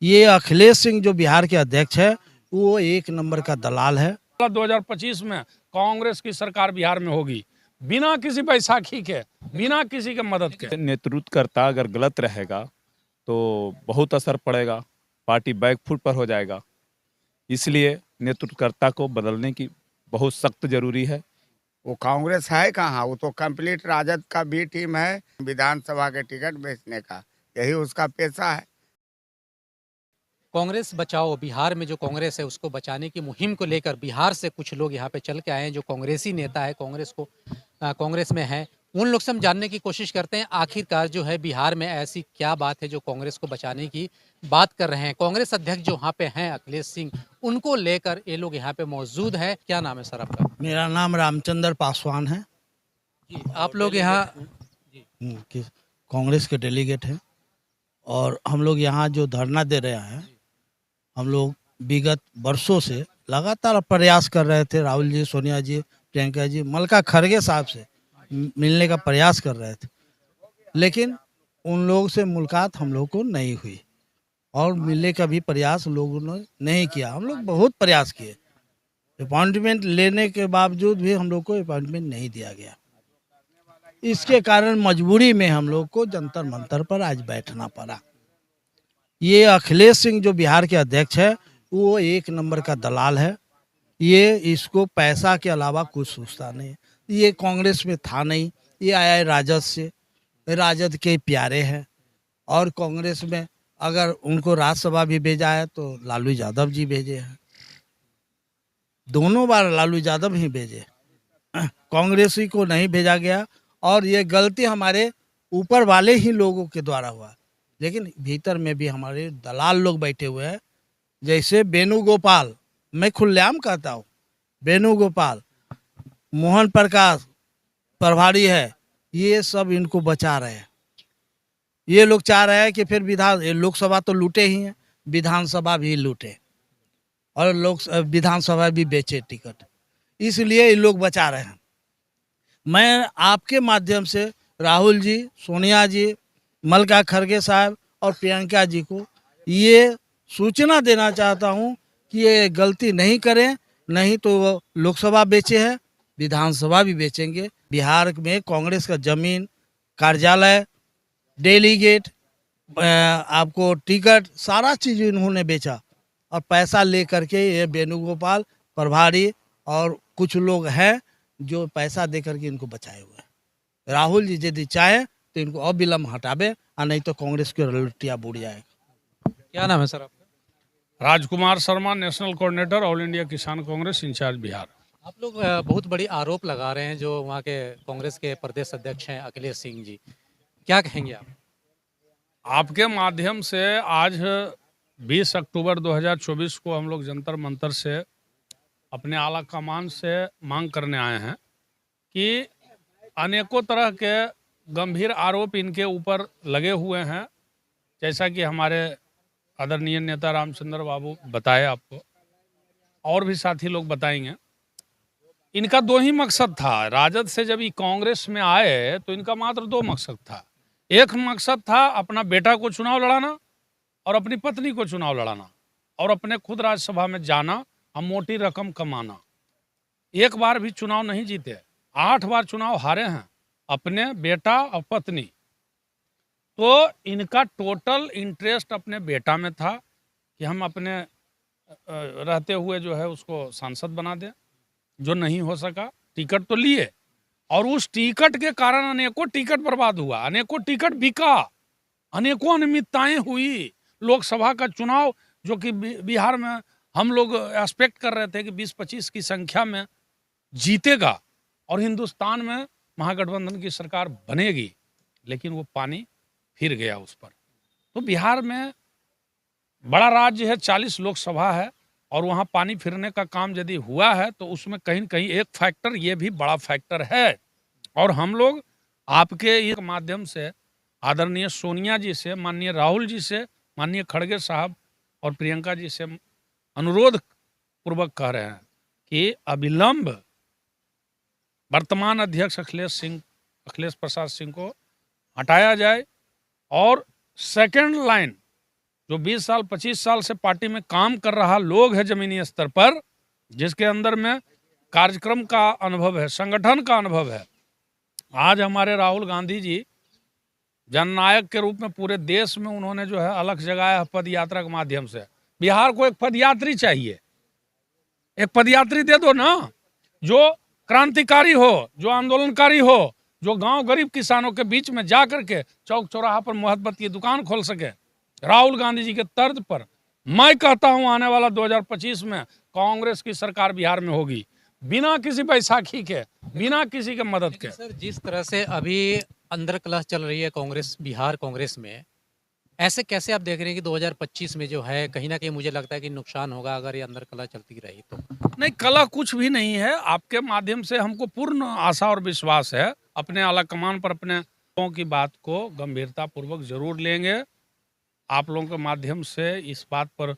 ये अखिलेश सिंह जो बिहार के अध्यक्ष है, वो एक नंबर का दलाल है। 2025 में कांग्रेस की सरकार बिहार में होगी, बिना किसी बैसाखी के, बिना किसी के मदद के। नेतृत्वकर्ता अगर गलत रहेगा तो बहुत असर पड़ेगा, पार्टी बैकफुट पर हो जाएगा। इसलिए नेतृत्वकर्ता को बदलने की बहुत सख्त जरूरी है। वो कांग्रेस है कहाँ, वो तो कंप्लीट राजद का बी टीम है। विधानसभा के टिकट बेचने का यही उसका पेशा है। कांग्रेस बचाओ बिहार में जो कांग्रेस है उसको बचाने की मुहिम को लेकर बिहार से कुछ लोग यहाँ पे चल के आए हैं जो कांग्रेसी नेता है, कांग्रेस में है। उन लोग से हम जानने की कोशिश करते हैं आखिरकार जो है बिहार में ऐसी क्या बात है जो कांग्रेस को बचाने की बात कर रहे हैं। कांग्रेस अध्यक्ष जो यहाँ पे हैं अखिलेश सिंह, उनको लेकर ये लोग यहाँ पे मौजूद है। क्या नाम है सर आपका? मेरा नाम रामचंद्र पासवान है। जी, आप लोग यहाँ कांग्रेस के डेलीगेट हैं और हम लोग यहाँ जो धरना दे रहे हैं, हम लोग विगत वर्षों से लगातार प्रयास कर रहे थे। राहुल जी, सोनिया जी, प्रियंका जी, मल्लिका खड़गे साहब से मिलने का प्रयास कर रहे थे, लेकिन उन लोगों से मुलाकात हम लोग को नहीं हुई और मिलने का भी प्रयास लोगों ने नहीं किया। हम लोग बहुत प्रयास किए, अपॉइंटमेंट लेने के बावजूद भी हम लोग को अपॉइंटमेंट नहीं दिया गया। इसके कारण मजबूरी में हम लोग को जंतर मंतर पर आज बैठना पड़ा। ये अखिलेश सिंह जो बिहार के अध्यक्ष है, वो एक नंबर का दलाल है। ये इसको पैसा के अलावा कुछ सोचता नहीं। ये कांग्रेस में था नहीं, ये आया है राजद से, राजद के प्यारे हैं। और कांग्रेस में अगर उनको राज्यसभा भी भेजा है तो लालू यादव जी भेजे हैं, दोनों बार लालू यादव ही भेजे, कांग्रेसी को नहीं भेजा गया। और ये गलती हमारे ऊपर वाले ही लोगों के द्वारा हुआ, लेकिन भीतर में भी हमारे दलाल लोग बैठे हुए हैं। जैसे वेणुगोपाल, मैं खुलेआम कहता हूँ, वेणुगोपाल, मोहन प्रकाश प्रभारी है, ये सब इनको बचा रहे हैं। ये लोग चाह रहे हैं कि फिर लोकसभा तो लूटे ही हैं, विधानसभा भी लूटे और विधानसभा भी बेचे टिकट, इसलिए ये लोग बचा रहे हैं। मैं आपके माध्यम से राहुल जी, सोनिया जी, मल्लिका खड़गे साहब और प्रियंका जी को ये सूचना देना चाहता हूं कि ये गलती नहीं करें, नहीं तो वो लोकसभा बेचे हैं, विधानसभा भी बेचेंगे। बिहार में कांग्रेस का जमीन, कार्यालय, डेलीगेट, आपको टिकट, सारा चीज इन्होंने बेचा और पैसा लेकर के ये वेणुगोपाल प्रभारी और कुछ लोग हैं जो पैसा दे करके इनको बचाए हुए हैं। राहुल जी यदि चाहे तो इनको अविलंब हटावे, और नहीं तो कांग्रेस की लुटिया बुड़ जाएगा। क्या नाम है सर आपका? Rajkumar Sharma, national coordinator, all India Kisan Congress, in charge Bihar. आप लोग बहुत बड़ी आरोप लगा रहे हैं जो वहाँ के कांग्रेस के प्रदेश अध्यक्ष हैं अखिलेश सिंह जी, क्या कहेंगे आप? आपके माध्यम से आज 20 अक्टूबर 2024 को हम लोग जंतर मंतर से अपने आला कमान से मांग करने आए हैं कि अनेकों तरह के गंभीर आरोप इनके ऊपर लगे हुए हैं, जैसा कि हमारे आदरणीय नेता रामचंद्र बाबू बताए आपको, और भी साथी लोग बताएंगे। इनका दो ही मकसद था। राजद से जब ये कांग्रेस में आए तो इनका मात्र दो मकसद था। एक मकसद था अपना बेटा को चुनाव लड़ाना और अपनी पत्नी को चुनाव लड़ाना और अपने खुद राज्यसभा में जाना और मोटी रकम कमाना। एक बार भी चुनाव नहीं जीते, 8 बार चुनाव हारे हैं, अपने बेटा और पत्नी। तो इनका टोटल इंटरेस्ट अपने बेटा में था कि हम अपने रहते हुए जो है उसको सांसद बना दें, जो नहीं हो सका। टिकट तो लिए और उस टिकट के कारण अनेकों टिकट बर्बाद हुआ, अनेकों टिकट बिका, अनेकों अनियमितताएं हुई। लोकसभा का चुनाव जो कि बिहार में हम लोग एक्सपेक्ट कर रहे थे कि 20-25 की संख्या में जीतेगा और हिंदुस्तान में महागठबंधन की सरकार बनेगी, लेकिन वो पानी फिर गया उस पर। तो बिहार में बड़ा राज्य है, 40 लोकसभा है और वहाँ पानी फिरने का काम यदि हुआ है तो उसमें कहीं न कहीं एक फैक्टर ये भी बड़ा फैक्टर है। और हम लोग आपके इस माध्यम से आदरणीय सोनिया जी से, माननीय राहुल जी से, माननीय खड़गे साहब और प्रियंका जी से अनुरोध पूर्वक कह रहे हैं कि अविलंब वर्तमान अध्यक्ष अखिलेश प्रसाद सिंह को हटाया जाए और सेकंड लाइन जो 20 साल 25 साल से पार्टी में काम कर रहा लोग है जमीनी स्तर पर, जिसके अंदर में कार्यक्रम का अनुभव है, संगठन का अनुभव है। आज हमारे राहुल गांधी जी जननायक के रूप में पूरे देश में उन्होंने जो है अलग जगाया है पद यात्रा के माध्यम से। बिहार को एक पदयात्री चाहिए, एक पदयात्री दे दो ना, जो क्रांतिकारी हो, जो आंदोलनकारी हो, जो गांव गरीब किसानों के बीच में जा करके चौक चौराहा पर मोहब्बत की दुकान खोल सके। राहुल गांधी जी के तर्ज पर मैं कहता हूं आने वाला 2025 में कांग्रेस की सरकार बिहार में होगी, बिना किसी बैसाखी के, बिना किसी के मदद के। सर, जिस तरह से अभी अंदर कलह चल रही है कांग्रेस, बिहार कांग्रेस में, ऐसे कैसे आप देख रहे हैं कि 2025 में जो है कहीं ना कहीं मुझे लगता है कि नुकसान होगा अगर ये अंदर कलह चलती रही तो? नहीं, कला कुछ भी नहीं है। आपके माध्यम से हमको पूर्ण आशा और विश्वास है। अपने आला कमान पर अपने लोगों की बात को गंभीरता पूर्वक जरूर लेंगे। आप लोगों के माध्यम से इस बात पर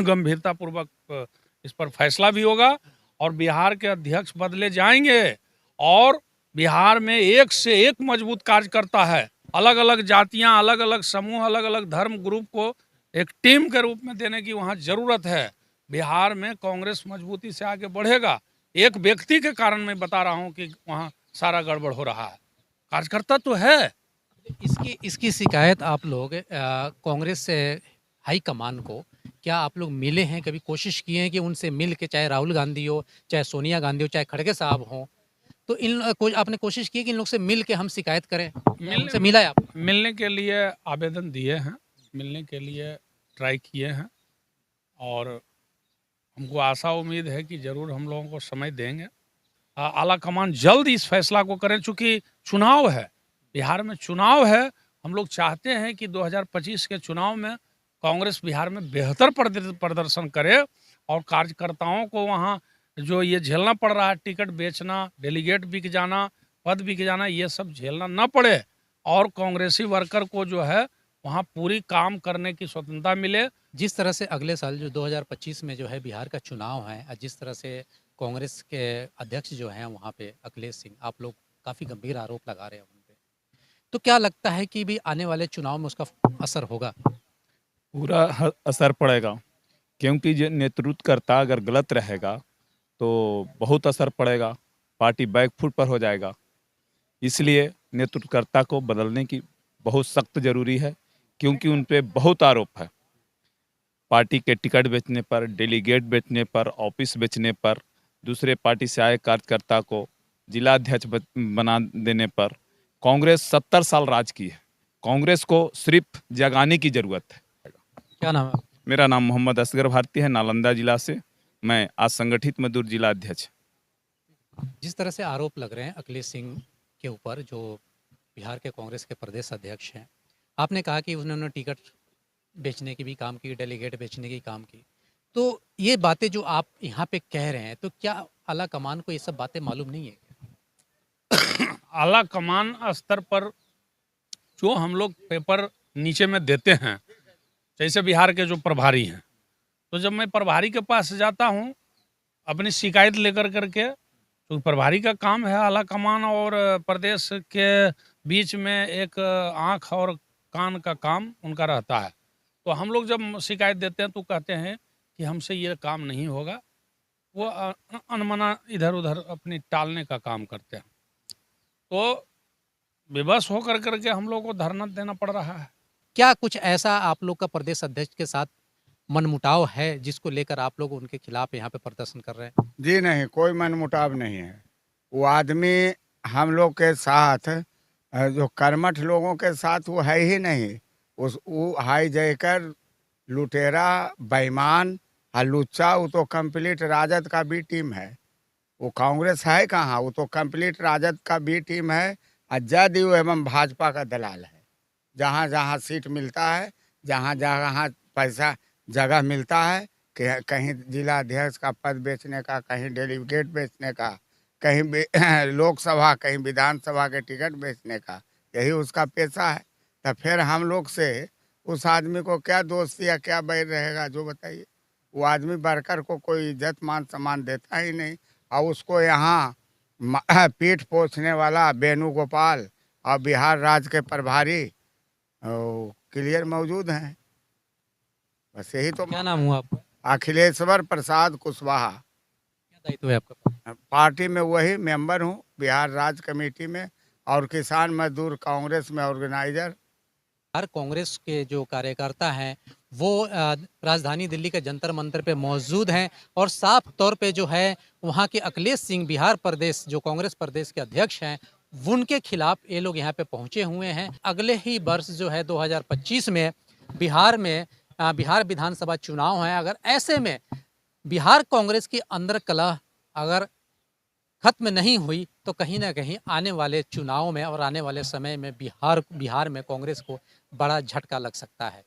गंभीरता पूर्वक इस पर फैसला भी होगा और बिहार के अध्यक्ष बदले जाएंगे। और बिहार में एक से एक मजबूत कार्यकर्ता है। अलग अलग जातियां, अलग अलग समूह, अलग अलग धर्म ग्रुप को एक टीम के रूप में देने की वहाँ जरूरत है। बिहार में कांग्रेस मजबूती से आगे बढ़ेगा। एक व्यक्ति के कारण मैं बता रहा हूँ कि वहाँ सारा गड़बड़ हो रहा है। कार्यकर्ता तो है। इसकी शिकायत आप लोग कांग्रेस से हाई कमान को क्या आप लोग मिले हैं, कभी कोशिश किए हैं कि उनसे मिल के, चाहे राहुल गांधी हो, चाहे सोनिया गांधी हो, चाहे खड़गे साहब हो, तो आपने कोशिश की कि इन लोग से मिल के हम शिकायत करें? उनसे मिला है आप? मिलने के लिए आवेदन दिए हैं, मिलने के लिए ट्राई किए हैं और हमको आशा उम्मीद है कि जरूर हम लोगों को समय देंगे। आला कमान जल्द इस फैसला को करें, चूंकि चुनाव है, बिहार में चुनाव है। हम लोग चाहते हैं कि 2025 के चुनाव में कांग्रेस बिहार में बेहतर प्रदर्शन करे और कार्यकर्ताओं को वहाँ जो ये झेलना पड़ रहा है, टिकट बेचना, डेलीगेट बिक जाना, पद बिक जाना, ये सब झेलना न पड़े और कांग्रेसी वर्कर को जो है वहाँ पूरी काम करने की स्वतंत्रता मिले। जिस तरह से अगले साल जो 2025 में जो है बिहार का चुनाव है, जिस तरह से कांग्रेस के अध्यक्ष जो हैं वहाँ पे अखिलेश सिंह, आप लोग काफ़ी गंभीर आरोप लगा रहे हैं उन पे, तो क्या लगता है कि भी आने वाले चुनाव में उसका असर होगा? पूरा असर पड़ेगा, क्योंकि जो नेतृत्वकर्ता अगर गलत रहेगा तो बहुत असर पड़ेगा, पार्टी बैकफुट पर हो जाएगा। इसलिए नेतृत्वकर्ता को बदलने की बहुत सख्त जरूरी है, क्योंकि उन पे बहुत आरोप है। पार्टी के टिकट बेचने पर, डेलीगेट बेचने पर, ऑफिस बेचने पर, दूसरे पार्टी से आए कार्यकर्ता को जिला अध्यक्ष बना देने पर। कांग्रेस 70 साल राज की है, कांग्रेस को सिर्फ जगाने की जरूरत है। क्या नाम है? मेरा नाम मोहम्मद असगर भारती है, नालंदा जिला से। मैं आज संगठित मजदूर जिला अध्यक्ष। जिस तरह से आरोप लग रहे हैं अखिलेश सिंह के ऊपर, जो बिहार के कांग्रेस के प्रदेश अध्यक्ष हैं, आपने कहा कि उन्होंने टिकट बेचने की भी काम की, डेलीगेट बेचने की काम की, तो ये बातें जो आप यहाँ पे कह रहे हैं, तो क्या आला कमान को ये सब बातें मालूम नहीं है? आला कमान स्तर पर जो हम लोग पेपर नीचे में देते हैं, जैसे बिहार के जो प्रभारी हैं, तो जब मैं प्रभारी के पास जाता हूँ अपनी शिकायत लेकर करके, तो प्रभारी का काम है आला कमान और प्रदेश के बीच में एक आँख और कान का काम उनका रहता है। तो हम लोग जब शिकायत देते हैं तो कहते हैं कि हमसे ये काम नहीं होगा। वो अनमना इधर उधर अपनी टालने का काम करते हैं। तो विवश होकर करके हम लोग को धरना देना पड़ रहा है। क्या कुछ ऐसा आप लोग का प्रदेश अध्यक्ष के साथ मनमुटाव है जिसको लेकर आप लोग उनके खिलाफ यहाँ पे प्रदर्शन कर रहे हैं? जी नहीं, कोई मनमुटाव नहीं है। वो आदमी हम लोग के साथ जो कर्मठ लोगों के साथ वो है ही नहीं। वो हाई जयकर लुटेरा, बेईमान और लुच्चा, वो तो कंप्लीट राजद का बी टीम है। वो कांग्रेस है कहाँ, वो तो कंप्लीट राजद का बी टीम है और जदयू एवं भाजपा का दलाल है। जहाँ जहाँ सीट मिलता है, जहाँ जहाँ पैसा जगह मिलता है, कहीं जिला अध्यक्ष का पद बेचने का, कहीं डेलीगेट बेचने का, कहीं लोकसभा, कहीं विधानसभा के टिकट बेचने का, यही उसका पेशा है। तो फिर हम लोग से उस आदमी को क्या दोस्ती या क्या बैर रहेगा, जो बताइए। वो आदमी वर्कर को कोई इज्जत मान सम्मान देता ही नहीं। और उसको यहाँ पीठ पोछने वाला वेणुगोपाल और बिहार राज्य के प्रभारी क्लियर मौजूद हैं। बस यही तो। क्या नाम हुआ आपका? अखिलेश्वर प्रसाद कुशवाहा। क्या दायित्व है आपका? पार्टी में वही मेंबर हूँ, बिहार राज्य कमेटी में, और किसान मजदूर कांग्रेस में ऑर्गेनाइजर। हर कांग्रेस के जो कार्यकर्ता हैं वो राजधानी दिल्ली के जंतर मंतर पे मौजूद हैं और साफ तौर पे जो है वहाँ के अखिलेश सिंह बिहार प्रदेश जो कांग्रेस प्रदेश के अध्यक्ष हैं उनके खिलाफ ये लोग यहाँ पे पहुँचे हुए हैं। अगले ही वर्ष जो है 2025 में बिहार में बिहार विधानसभा चुनाव है। अगर ऐसे में बिहार कांग्रेस की अंदर कलह अगर खत्म नहीं हुई तो कहीं ना कहीं आने वाले चुनाव में और आने वाले समय में बिहार में कांग्रेस को बड़ा झटका लग सकता है।